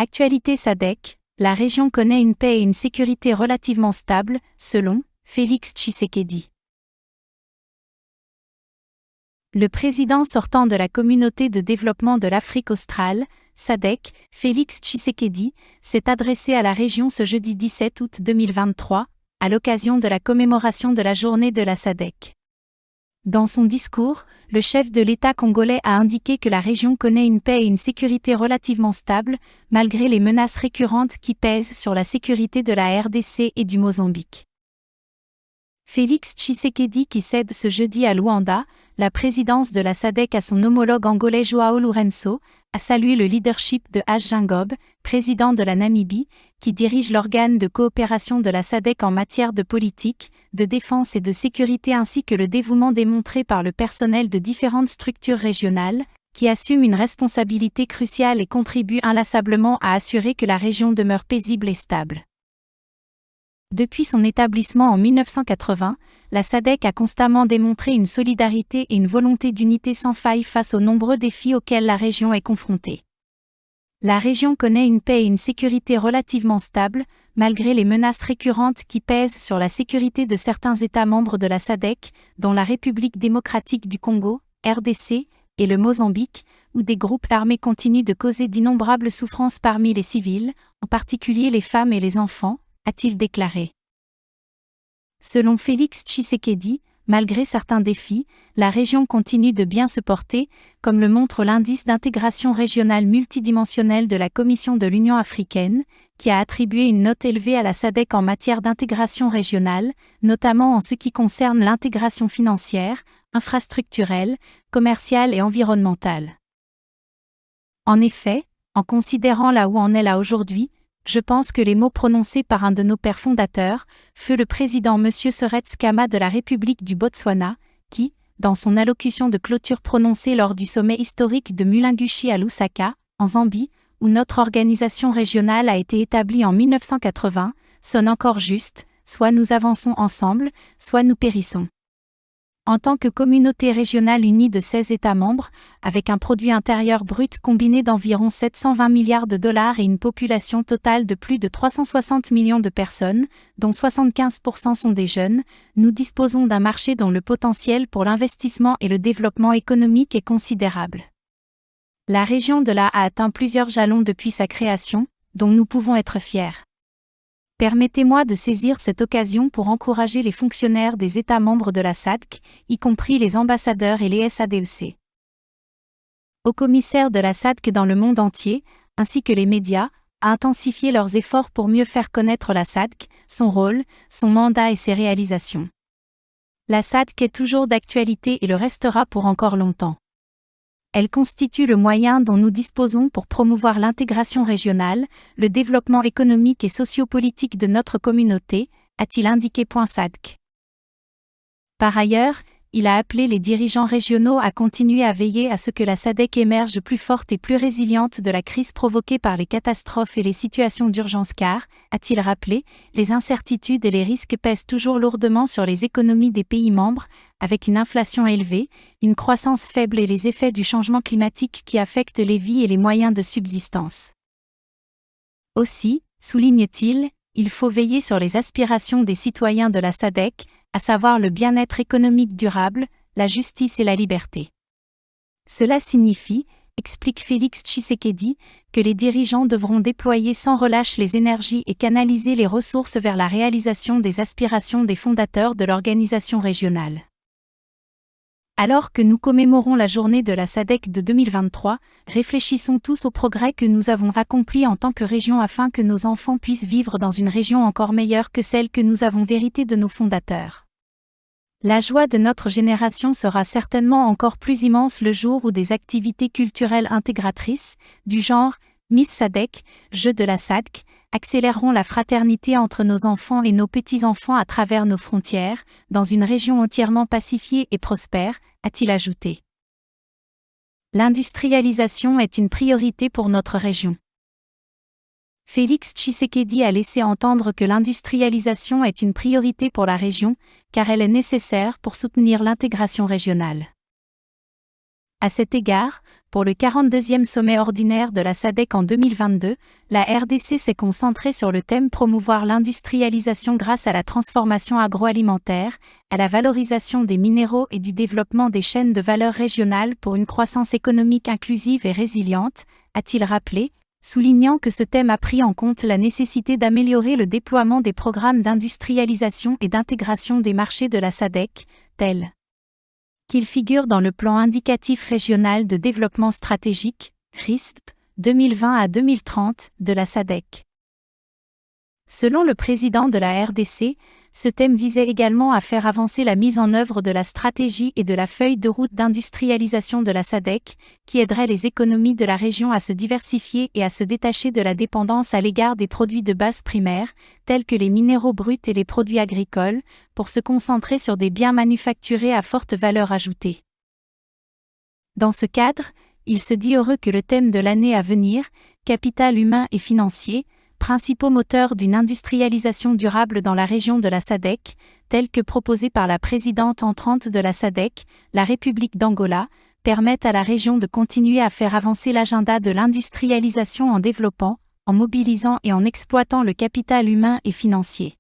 Actualité SADC, la région connaît une paix et une sécurité relativement stables, selon Félix Tshisekedi. Le président sortant de la Communauté de développement de l'Afrique australe, SADC, Félix Tshisekedi, s'est adressé à la région ce jeudi 17 août 2023, à l'occasion de la commémoration de la journée de la SADC. Dans son discours, le chef de l'État congolais a indiqué que la région connaît une paix et une sécurité relativement stables, malgré les menaces récurrentes qui pèsent sur la sécurité de la RDC et du Mozambique. Félix Tshisekedi, qui cède ce jeudi à Luanda la présidence de la SADC à son homologue angolais João Lourenço, a salué le leadership de H. Geingob, président de la Namibie, qui dirige l'organe de coopération de la SADC en matière de politique, de défense et de sécurité ainsi que le dévouement démontré par le personnel de différentes structures régionales, qui assument une responsabilité cruciale et contribuent inlassablement à assurer que la région demeure paisible et stable. Depuis son établissement en 1980, la SADC a constamment démontré une solidarité et une volonté d'unité sans faille face aux nombreux défis auxquels la région est confrontée. La région connaît une paix et une sécurité relativement stables, malgré les menaces récurrentes qui pèsent sur la sécurité de certains États membres de la SADC, dont la République démocratique du Congo, RDC, et le Mozambique, où des groupes armés continuent de causer d'innombrables souffrances parmi les civils, en particulier les femmes et les enfants, a-t-il déclaré. Selon Félix Tshisekedi, malgré certains défis, la région continue de bien se porter, comme le montre l'indice d'intégration régionale multidimensionnelle de la Commission de l'Union africaine, qui a attribué une note élevée à la SADC en matière d'intégration régionale, notamment en ce qui concerne l'intégration financière, infrastructurelle, commerciale et environnementale. En effet, en considérant là où en est là aujourd'hui, je pense que les mots prononcés par un de nos pères fondateurs, feu le président M. Seretse Khama de la République du Botswana, qui, dans son allocution de clôture prononcée lors du sommet historique de Mulungushi à Lusaka, en Zambie, où notre organisation régionale a été établie en 1980, sonne encore juste, soit nous avançons ensemble, soit nous périssons. En tant que communauté régionale unie de 16 États membres, avec un produit intérieur brut combiné d'environ 720 milliards de dollars et une population totale de plus de 360 millions de personnes, dont 75% sont des jeunes, nous disposons d'un marché dont le potentiel pour l'investissement et le développement économique est considérable. La région de la a atteint plusieurs jalons depuis sa création, dont nous pouvons être fiers. Permettez-moi de saisir cette occasion pour encourager les fonctionnaires des États membres de la SADC, y compris les ambassadeurs et les SADEC. Aux commissaires de la SADC dans le monde entier, ainsi que les médias, à intensifier leurs efforts pour mieux faire connaître la SADC, son rôle, son mandat et ses réalisations. La SADC est toujours d'actualité et le restera pour encore longtemps. Elle constitue le moyen dont nous disposons pour promouvoir l'intégration régionale, le développement économique et sociopolitique de notre communauté, a-t-il indiqué. SADC. Par ailleurs, il a appelé les dirigeants régionaux à continuer à veiller à ce que la SADC émerge plus forte et plus résiliente de la crise provoquée par les catastrophes et les situations d'urgence car, a-t-il rappelé, les incertitudes et les risques pèsent toujours lourdement sur les économies des pays membres, avec une inflation élevée, une croissance faible et les effets du changement climatique qui affectent les vies et les moyens de subsistance. Aussi, souligne-t-il, il faut veiller sur les aspirations des citoyens de la SADC, à savoir le bien-être économique durable, la justice et la liberté. Cela signifie, explique Félix Tshisekedi, que les dirigeants devront déployer sans relâche les énergies et canaliser les ressources vers la réalisation des aspirations des fondateurs de l'organisation régionale. Alors que nous commémorons la journée de la SADC de 2023, réfléchissons tous aux progrès que nous avons accomplis en tant que région afin que nos enfants puissent vivre dans une région encore meilleure que celle que nous avons héritée de nos fondateurs. La joie de notre génération sera certainement encore plus immense le jour où des activités culturelles intégratrices, du genre Miss SADC, Jeux de la SADC, accéléreront la fraternité entre nos enfants et nos petits-enfants à travers nos frontières, dans une région entièrement pacifiée et prospère, a-t-il ajouté. L'industrialisation est une priorité pour notre région. Félix Tshisekedi a laissé entendre que l'industrialisation est une priorité pour la région, car elle est nécessaire pour soutenir l'intégration régionale. À cet égard, pour le 42e sommet ordinaire de la SADC en 2022, la RDC s'est concentrée sur le thème promouvoir l'industrialisation grâce à la transformation agroalimentaire, à la valorisation des minéraux et du développement des chaînes de valeur régionales pour une croissance économique inclusive et résiliente, a-t-il rappelé, soulignant que ce thème a pris en compte la nécessité d'améliorer le déploiement des programmes d'industrialisation et d'intégration des marchés de la SADC, tels qu'il figure dans le plan indicatif régional de développement stratégique, RISP, 2020 à 2030, de la SADC. Selon le président de la RDC, ce thème visait également à faire avancer la mise en œuvre de la stratégie et de la feuille de route d'industrialisation de la SADC, qui aiderait les économies de la région à se diversifier et à se détacher de la dépendance à l'égard des produits de base primaires, tels que les minéraux bruts et les produits agricoles, pour se concentrer sur des biens manufacturés à forte valeur ajoutée. Dans ce cadre, il se dit heureux que le thème de l'année à venir, capital humain et financier, principaux moteurs d'une industrialisation durable dans la région de la SADC, tel que proposé par la présidente entrante de la SADC, la République d'Angola, permettent à la région de continuer à faire avancer l'agenda de l'industrialisation en développant, en mobilisant et en exploitant le capital humain et financier.